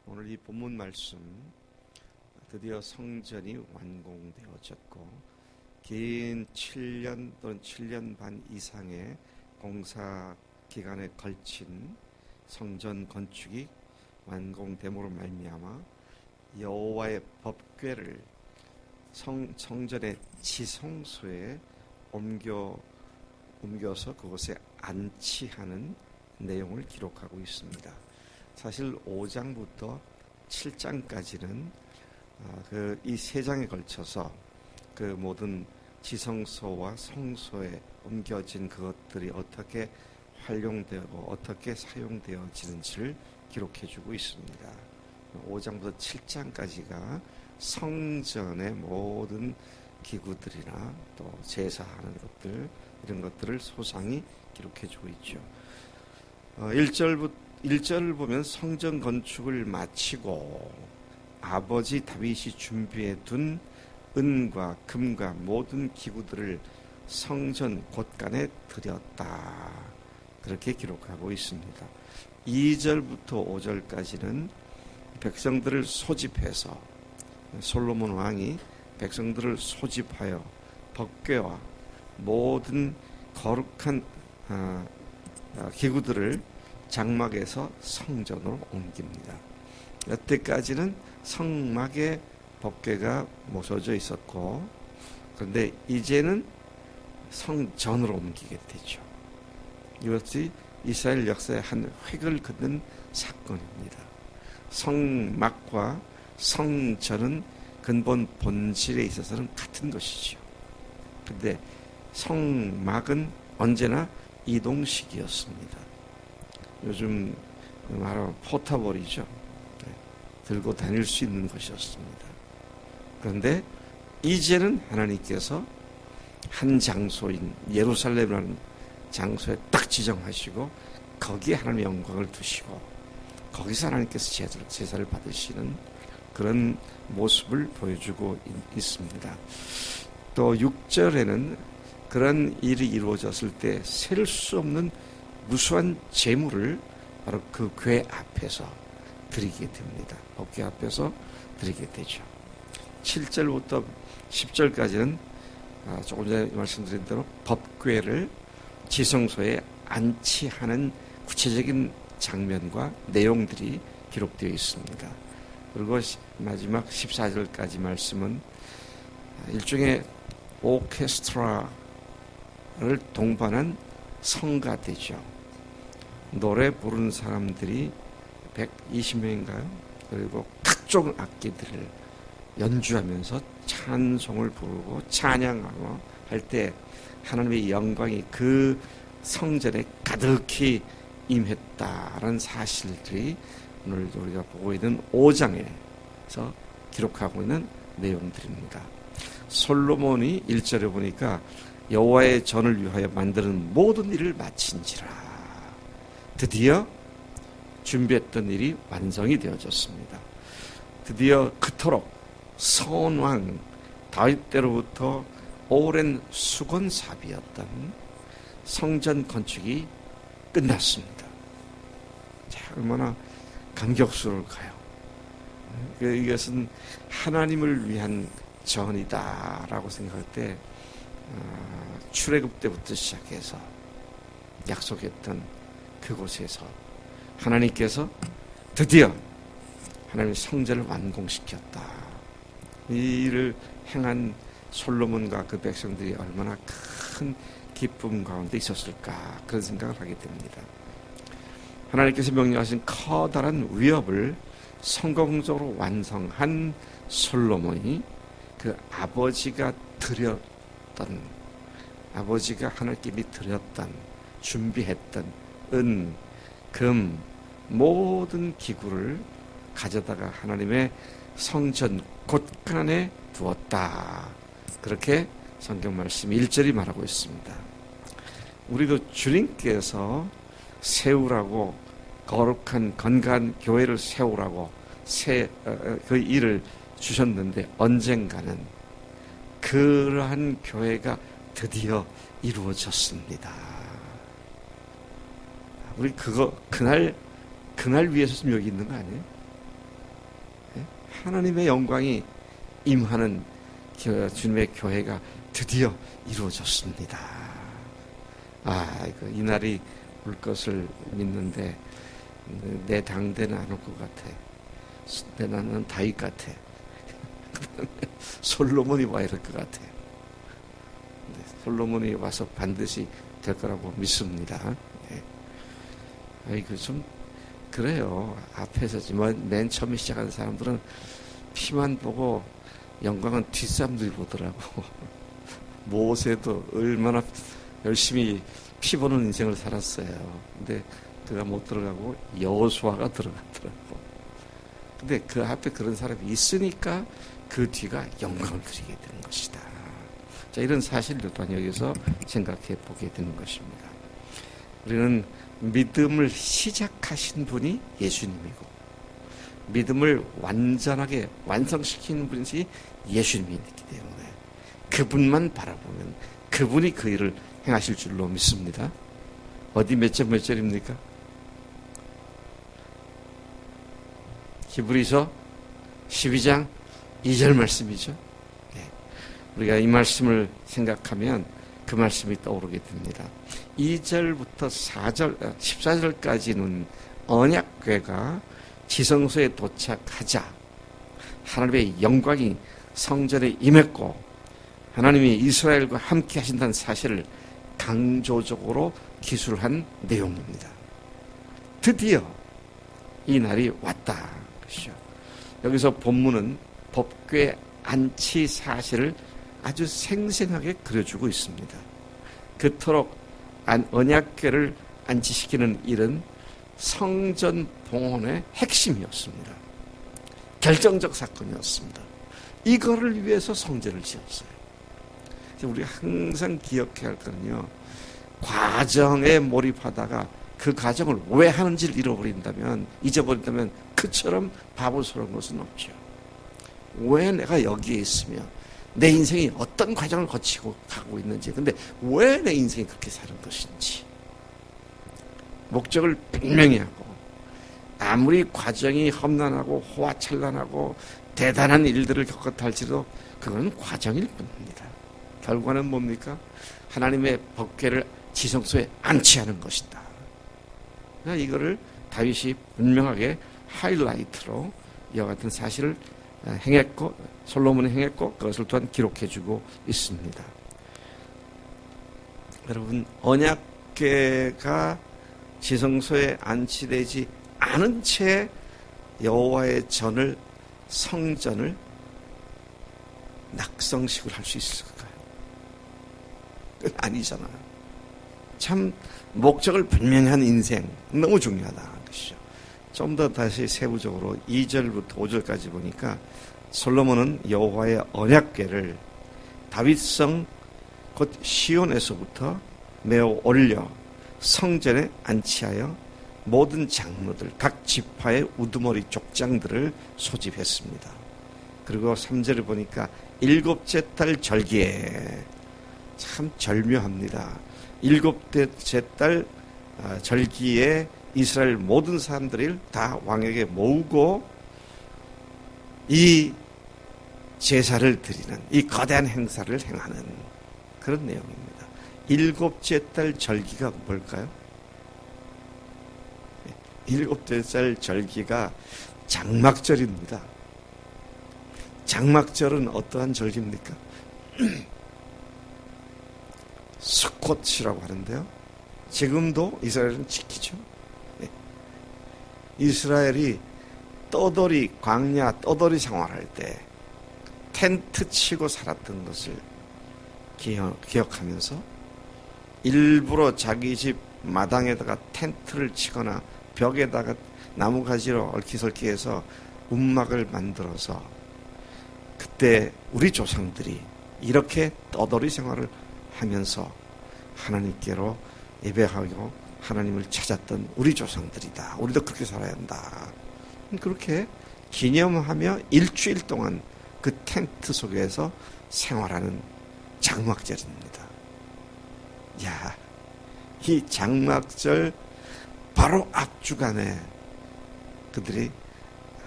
오늘 이 본문 말씀, 드디어 성전이 완공되어졌고 긴 7년 또는 7년 반 이상의 공사 기간에 걸친 성전 건축이 완공됨으로 말미암아 여호와의 법궤를 성전의 지성소에 옮겨서 그곳에 안치하는 내용을 기록하고 있습니다. 사실 5장부터 7장까지는 이 3장에 걸쳐서 그 모든 지성소와 성소에 옮겨진 그것들이 어떻게 활용되고 어떻게 사용되어지는지를 기록해주고 있습니다. 5장부터 7장까지가 성전의 모든 기구들이나 또 제사하는 것들, 이런 것들을 소상히 기록해주고 있죠. 1절을 보면 성전 건축을 마치고 아버지 다윗이 준비해 둔 은과 금과 모든 기구들을 성전 곳간에 드렸다, 그렇게 기록하고 있습니다. 2절부터 5절까지는 백성들을 소집해서, 솔로몬 왕이 백성들을 소집하여 법궤와 모든 거룩한 기구들을 장막에서 성전으로 옮깁니다. 여태까지는 성막에 법궤가 모셔져 있었고, 그런데 이제는 성전으로 옮기게 되죠. 이것이 이스라엘 역사의 한 획을 긋는 사건입니다. 성막과 성전은 근본 본질에 있어서는 같은 것이죠. 그런데 성막은 언제나 이동식이었습니다. 요즘 말하면 포터블이죠. 들고 다닐 수 있는 것이었습니다. 그런데 이제는 하나님께서 한 장소인 예루살렘이라는 장소에 딱 지정하시고 거기에 하나님의 영광을 두시고 거기서 하나님께서 제사를 받으시는 그런 모습을 보여주고 있습니다. 또 6절에는 그런 일이 이루어졌을 때 셀 수 없는 무수한 재물을 바로 그 궤 앞에서 드리게 됩니다. 법궤 앞에서 드리게 되죠. 7절부터 10절까지는 조금 전에 말씀드린 대로 법궤를 지성소에 안치하는 구체적인 장면과 내용들이 기록되어 있습니다. 그리고 마지막 14절까지 말씀은 일종의 오케스트라를 동반한 성가대죠. 노래 부르는 사람들이 120명인가요? 그리고 각종 악기들을 연주하면서 찬송을 부르고 찬양하고 할 때 하나님의 영광이 그 성전에 가득히 임했다라는 사실들이 오늘 우리가 보고 있는 5장에서 기록하고 있는 내용들입니다. 솔로몬이 1절에 보니까 여호와의 전을 위하여 만드는 모든 일을 마친지라, 드디어 준비했던 일이 완성이 되어졌습니다. 드디어 그토록 선왕 다윗 때로부터 오랜 수건삽이었던 성전 건축이 끝났습니다. 자, 얼마나 감격스러울까요? 이것은 하나님을 위한 전이다라고 생각할 때 출애굽 때부터 시작해서 약속했던 그곳에서 하나님께서 드디어 하나님의 성전을 완공시켰다. 이 일을 행한 솔로몬과 그 백성들이 얼마나 큰 기쁨 가운데 있었을까, 그런 생각을 하게 됩니다. 하나님께서 명령하신 커다란 위협을 성공적으로 완성한 솔로몬이 그 아버지가 하나님께 드렸던 준비했던 은, 금, 모든 기구를 가져다가 하나님의 성전 곳간에 두었다, 그렇게 성경 말씀 1절이 말하고 있습니다. 우리도 주님께서 세우라고, 거룩한 건강한 교회를 세우라고 그 일을 주셨는데 언젠가는 그러한 교회가 드디어 이루어졌습니다. 우리 그날 위해서 지금 여기 있는 거 아니에요? 하나님의 영광이 임하는 주님의 교회가 드디어 이루어졌습니다. 이 날이 올 것을 믿는데 내 당대는 안 올 것 같아. 나는 다윗 같아. 솔로몬이 와야 될 것 같아. 솔로몬이 와서 반드시 될 거라고 믿습니다. 좀 그래요. 앞에서 맨 처음에 시작한 사람들은 피만 보고 영광은 뒷사람들이 보더라고. 모세도 얼마나 열심히 피 보는 인생을 살았어요. 근데 그가 못 들어가고 여호수아가 들어갔더라고. 근데 그 앞에 그런 사람이 있으니까 그 뒤가 영광을 드리게 되는 것이다. 자, 이런 사실을 또한 여기서 생각해 보게 되는 것입니다. 우리는 믿음을 시작하신 분이 예수님이고 믿음을 완전하게 완성시키는 분이 예수님이기 때문에 그분만 바라보면 그분이 그 일을 행하실 줄로 믿습니다. 어디 몇 절입니까? 히브리서 12장 2절 말씀이죠. 우리가 이 말씀을 생각하면 그 말씀이 떠오르게 됩니다. 2절부터 14절까지는 언약궤가 지성소에 도착하자 하나님의 영광이 성전에 임했고 하나님이 이스라엘과 함께 하신다는 사실을 강조적으로 기술한 내용입니다. 드디어 이 날이 왔다. 그렇죠? 여기서 본문은 법궤 안치 사실을 아주 생생하게 그려주고 있습니다. 그토록 언약궤를 안치시키는 일은 성전 봉헌의 핵심이었습니다. 결정적 사건이었습니다. 이거를 위해서 성전을 지었어요. 우리가 항상 기억해야 할 거는요, 과정에 몰입하다가 그 과정을 왜 하는지를 잊어버린다면 그처럼 바보스러운 것은 없죠. 왜 내가 여기에 있으며 내 인생이 어떤 과정을 거치고 가고 있는지, 근데 왜 내 인생이 그렇게 사는 것인지 목적을 분명히 하고, 아무리 과정이 험난하고 호화찬란하고 대단한 일들을 겪었다 할지라도 그건 과정일 뿐입니다. 결과는 뭡니까? 하나님의 법궤를 지성소에 안치하는 것이다. 이거를 다윗이 분명하게 하이라이트로 이와 같은 사실을 행했고, 솔로몬이 행했고, 그것을 또한 기록해주고 있습니다. 여러분, 언약궤가 지성소에 안치되지 않은 채 여호와의 전을, 성전을 낙성식을 할 수 있을까요? 그건 아니잖아요. 참 목적을 분명히 한 인생 너무 중요하다. 그렇죠? 좀 더 다시 세부적으로 2절부터 5절까지 보니까 솔로몬은 여호와의 언약궤를 다윗성 곧 시온에서부터 메어 올려 성전에 안치하여 모든 장로들 각 지파의 우두머리 족장들을 소집했습니다. 그리고 3절을 보니까 일곱째 달 절기에, 참 절묘합니다. 일곱째 달 절기에 이스라엘 모든 사람들을 다 왕에게 모으고 이 제사를 드리는, 이 거대한 행사를 행하는 그런 내용입니다. 일곱째 달 절기가 뭘까요? 일곱째 달 절기가 장막절입니다. 장막절은 어떠한 절기입니까? 스콧이라고 하는데요. 지금도 이스라엘은 지키죠. 이스라엘이 광야 떠돌이 생활할 때 텐트 치고 살았던 것을 기억하면서 일부러 자기 집 마당에다가 텐트를 치거나 벽에다가 나무가지로 얽히설키해서 움막을 만들어서, 그때 우리 조상들이 이렇게 떠돌이 생활을 하면서 하나님께로 예배하고 하나님을 찾았던 우리 조상들이다. 우리도 그렇게 살아야 한다. 그렇게 기념하며 일주일 동안 그 텐트 속에서 생활하는 장막절입니다. 야, 이 장막절 바로 앞주간에 그들이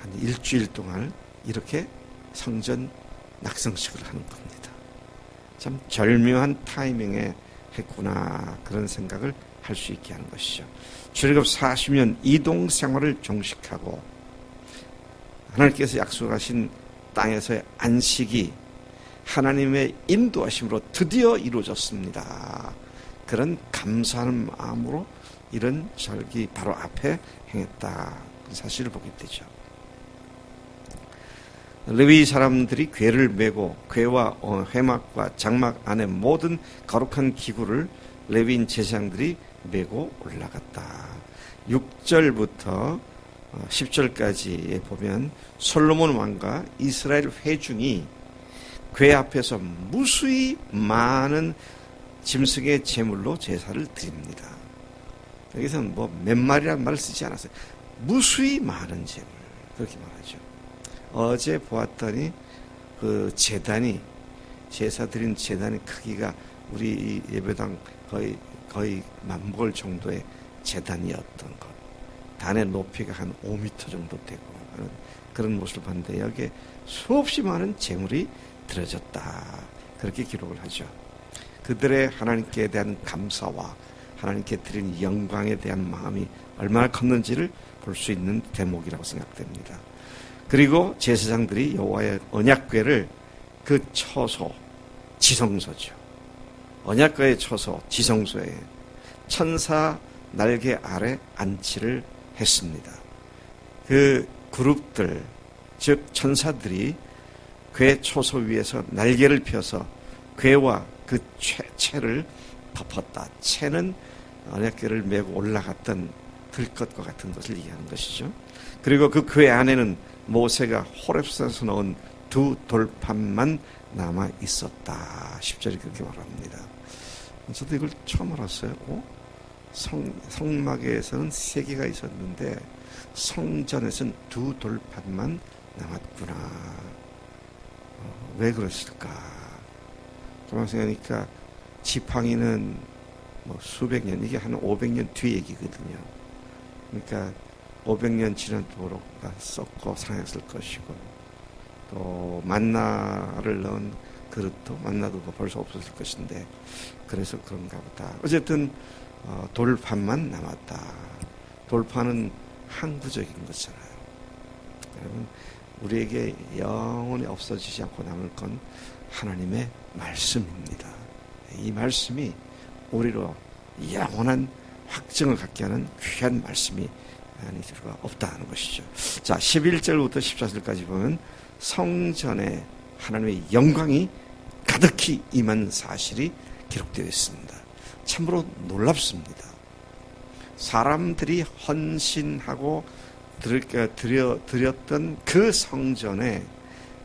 한 일주일 동안 이렇게 성전 낙성식을 하는 겁니다. 참 절묘한 타이밍에 했구나, 그런 생각을 할 수 있게 하는 것이죠. 출애굽 40년 이동 생활을 종식하고 하나님께서 약속하신 땅에서의 안식이 하나님의 인도하심으로 드디어 이루어졌습니다. 그런 감사하는 마음으로 이런 절기 바로 앞에 행했다, 그 사실을 보게 되죠. 레위 사람들이 궤를 메고 궤와 회막과 장막 안에 모든 거룩한 기구를 레위인 제사장들이 메고 올라갔다. 6절부터 10절까지에 보면 솔로몬 왕과 이스라엘 회중이 궤 앞에서 무수히 많은 짐승의 제물로 제사를 드립니다. 여기서는 뭐 몇 마리라는 말을 쓰지 않았어요. 무수히 많은 제물, 그렇게 말하죠. 어제 보았더니 그 제단이, 제사 드린 제단의 크기가 우리 이 예배당 거의 만볼 정도의 제단이었던 것. 단의 높이가 한 5m 정도 되고 그런 모습을 봤는데 여기에 수없이 많은 제물이 드려졌다, 그렇게 기록을 하죠. 그들의 하나님께 대한 감사와 하나님께 드린 영광에 대한 마음이 얼마나 컸는지를 볼 수 있는 대목이라고 생각됩니다. 그리고 제사장들이 여호와의 언약궤를 그 처소, 지성소죠. 언약궤의 처소, 지성소에 천사 날개 아래 안치를 했습니다. 그 그룹들, 즉 천사들이 궤 초소 위에서 날개를 펴서 궤와 그 채를 덮었다. 채는 언약궤를 메고 올라갔던 들것과 같은 것을 얘기하는 것이죠. 그리고 그 궤 안에는 모세가 호렙산에서 넣은 2 돌판만 남아 있었다. 10절이 그렇게 말합니다. 저도 이걸 처음 알았어요. 성막에서는 3개가 있었는데 성전에서는 2 돌판만 남았구나. 왜 그랬을까? 가만 생각하니까 지팡이는 뭐 수백 년, 이게 한 500년 뒤 얘기거든요. 그러니까 500년 지난 도로가 썩고 상했을 것이고, 또 만나를 넣은 그릇도 만나도 벌써 없었을 것인데, 그래서 그런가 보다. 어쨌든 돌판만 남았다. 돌판은 항구적인 거잖아요. 여러분, 우리에게 영원히 없어지지 않고 남을 건 하나님의 말씀입니다. 이 말씀이 우리로 영원한 확증을 갖게 하는 귀한 말씀이 아닐 수가 없다는 것이죠. 자, 11절부터 14절까지 보면 성전에 하나님의 영광이 가득히 임한 사실이 기록되어 있습니다. 참으로 놀랍습니다. 사람들이 헌신하고 드렸던 그 성전에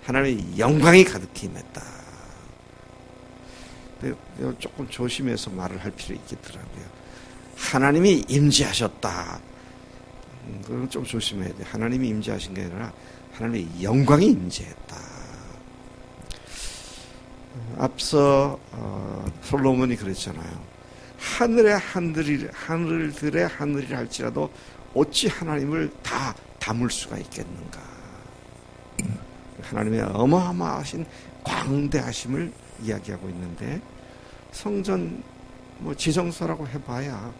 하나님의 영광이 가득히 임했다. 조금 조심해서 말을 할 필요 있겠더라고요. 하나님이 임재하셨다. 그건 좀 조심해야 돼. 하나님이 임재하신 게 아니라 하나님의 영광이 임재했다. 앞서 솔로몬이 그랬잖아요. 하늘의 하늘들의 하늘이라 할지라도 어찌 하나님을 다 담을 수가 있겠는가. 하나님의 어마어마하신 광대하심을 이야기하고 있는데, 성전 지성소라고 해봐야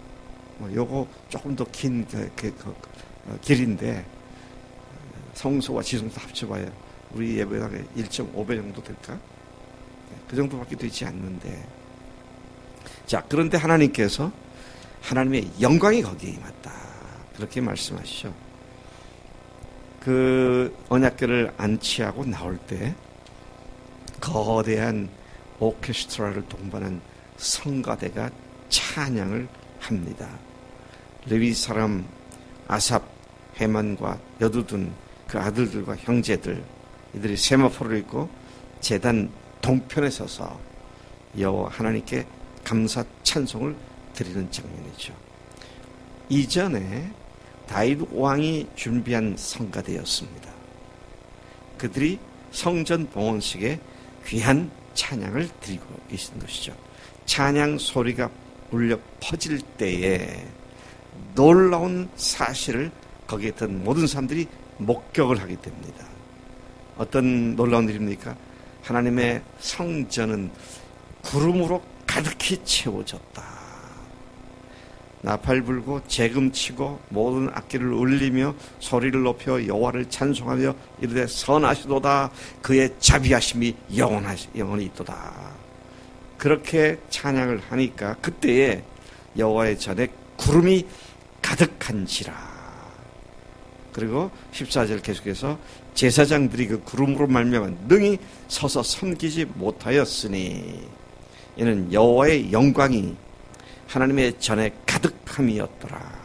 요거 조금 더 긴 길인데, 성소와 지성소 합쳐봐야 우리 예배당에 1.5배 정도 될까? 그 정도밖에 되지 않는데, 자, 그런데 하나님께서 하나님의 영광이 거기에 임했다, 그렇게 말씀하시죠. 그 언약궤를 안치하고 나올 때 거대한 오케스트라를 동반한 성가대가 찬양을 합니다. 레위 사람 아삽, 헤만과 여두둔 그 아들들과 형제들, 이들이 세마포를 입고 제단 동편에 서서 여호와 하나님께 감사 찬송을 드리는 장면이죠. 이전에 다윗 왕이 준비한 성가대였습니다. 그들이 성전 봉헌식에 귀한 찬양을 드리고 계신 것이죠. 찬양 소리가 울려 퍼질 때에 놀라운 사실을 거기에 있던 모든 사람들이 목격을 하게 됩니다. 어떤 놀라운 일입니까? 하나님의 성전은 구름으로 가득히 채워졌다. 나팔 불고 재금 치고 모든 악기를 울리며 소리를 높여 여호와를 찬송하며 이르되 선하시도다. 그의 자비하심이 영원히 있도다. 그렇게 찬양을 하니까 그때에 여호와의 전에 구름이 가득한지라. 그리고 14절 계속해서 제사장들이 그 구름으로 말미암아 능히 서서 섬기지 못하였으니 이는 여호와의 영광이 하나님의 전에 가득함이었더라.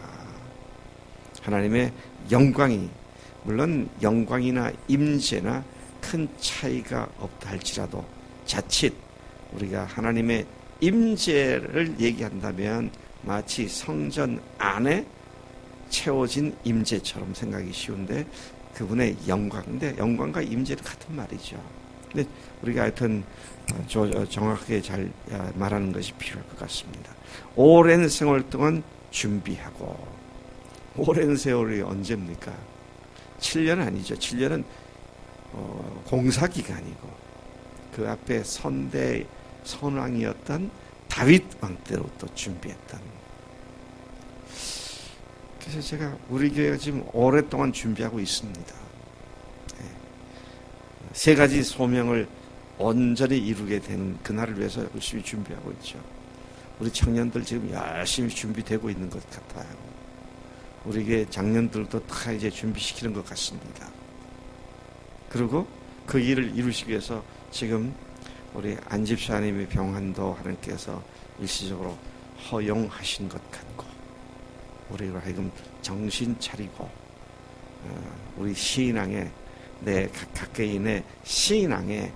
하나님의 영광이, 물론 영광이나 임재나 큰 차이가 없다 할지라도 자칫 우리가 하나님의 임재를 얘기한다면 마치 성전 안에 채워진 임재처럼 생각이 쉬운데 그분의 영광인데 영광과 임재는 같은 말이죠. 근데 우리가 하여튼 정확하게 잘 말하는 것이 필요할 것 같습니다. 오랜 세월 동안 준비하고, 오랜 세월이 언제입니까? 7년 아니죠. 7년은 공사기간이고 그 앞에 선왕이었던 다윗 왕 때로부터 준비했던. 그래서 제가 우리 교회가 지금 오랫동안 준비하고 있습니다. 세 가지 소명을 온전히 이루게 되는 그날을 위해서 열심히 준비하고 있죠. 우리 청년들 지금 열심히 준비되고 있는 것 같아요. 우리 교회 장년들도 다 이제 준비시키는 것 같습니다. 그리고 그 일을 이루시기 위해서 지금 우리 안집사님의 병환도 하나님께서 일시적으로 허용하신 것 같고, 우리로 하여금 정신 차리고 우리 신앙의 각개인의 신앙에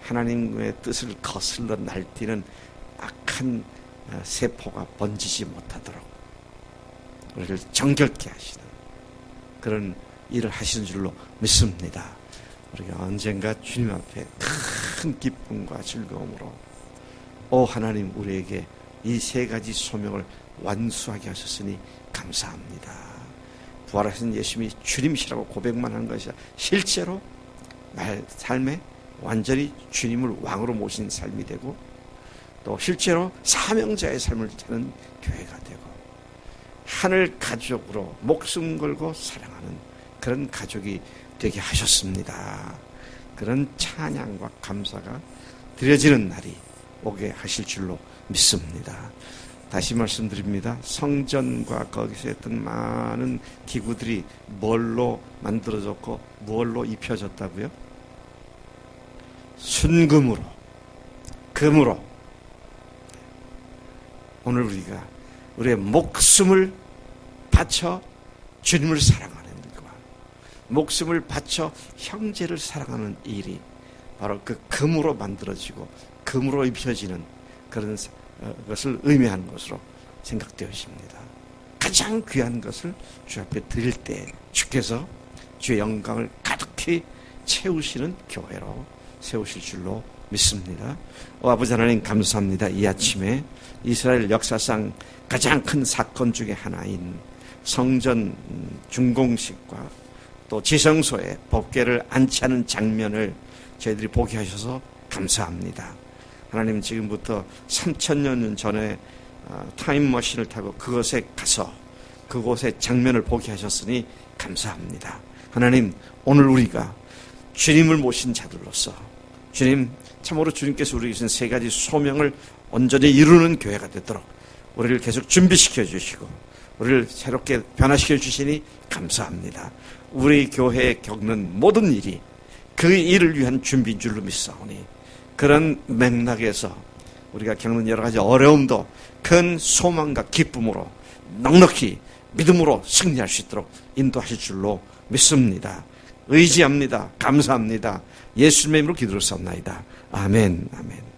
하나님의 뜻을 거슬러 날뛰는 악한 세포가 번지지 못하도록 우리를 정결케 하시는 그런 일을 하시는 줄로 믿습니다. 우리가 언젠가 주님 앞에 큰 기쁨과 즐거움으로 하나님 우리에게 이 세 가지 소명을 완수하게 하셨으니 감사합니다. 부활하신 예수님이 주님이시라고 고백만 하는 것이 아니라 실제로 삶에 완전히 주님을 왕으로 모신 삶이 되고, 또 실제로 사명자의 삶을 사는 교회가 되고, 하늘 가족으로 목숨 걸고 사랑하는 그런 가족이 되게 하셨습니다. 그런 찬양과 감사가 드려지는 날이 오게 하실 줄로 믿습니다. 다시 말씀드립니다. 성전과 거기서 했던 많은 기구들이 뭘로 만들어졌고 뭘로 입혀졌다고요? 순금으로, 금으로. 오늘 우리가 우리의 목숨을 바쳐 주님을 사랑하는 것과 목숨을 바쳐 형제를 사랑하는 일이 바로 그 금으로 만들어지고 금으로 입혀지는 그런 것을 의미하는 것으로 생각되어집니다. 가장 귀한 것을 주 앞에 드릴 때 주께서 주의 영광을 가득히 채우시는 교회로 세우실 줄로 믿습니다. 아버지 하나님 감사합니다. 이 아침에 이스라엘 역사상 가장 큰 사건 중에 하나인 성전 준공식과 또 지성소에 법궤를 안치하는 장면을 저희들이 보게 하셔서 감사합니다. 하나님 지금부터 3000년 전에 타임머신을 타고 그곳에 가서 그곳의 장면을 보게 하셨으니 감사합니다. 하나님 오늘 우리가 주님을 모신 자들로서 주님 참으로 주님께서 우리에게 주신 세 가지 소명을 온전히 이루는 교회가 되도록 우리를 계속 준비시켜 주시고 우리를 새롭게 변화시켜 주시니 감사합니다. 우리 교회에 겪는 모든 일이 그 일을 위한 준비인 줄로 믿사오니 그런 맥락에서 우리가 겪는 여러 가지 어려움도 큰 소망과 기쁨으로 넉넉히 믿음으로 승리할 수 있도록 인도하실 줄로 믿습니다. 의지합니다. 감사합니다. 예수님의 이름으로 기도를 쌉나이다. 아멘. 아멘.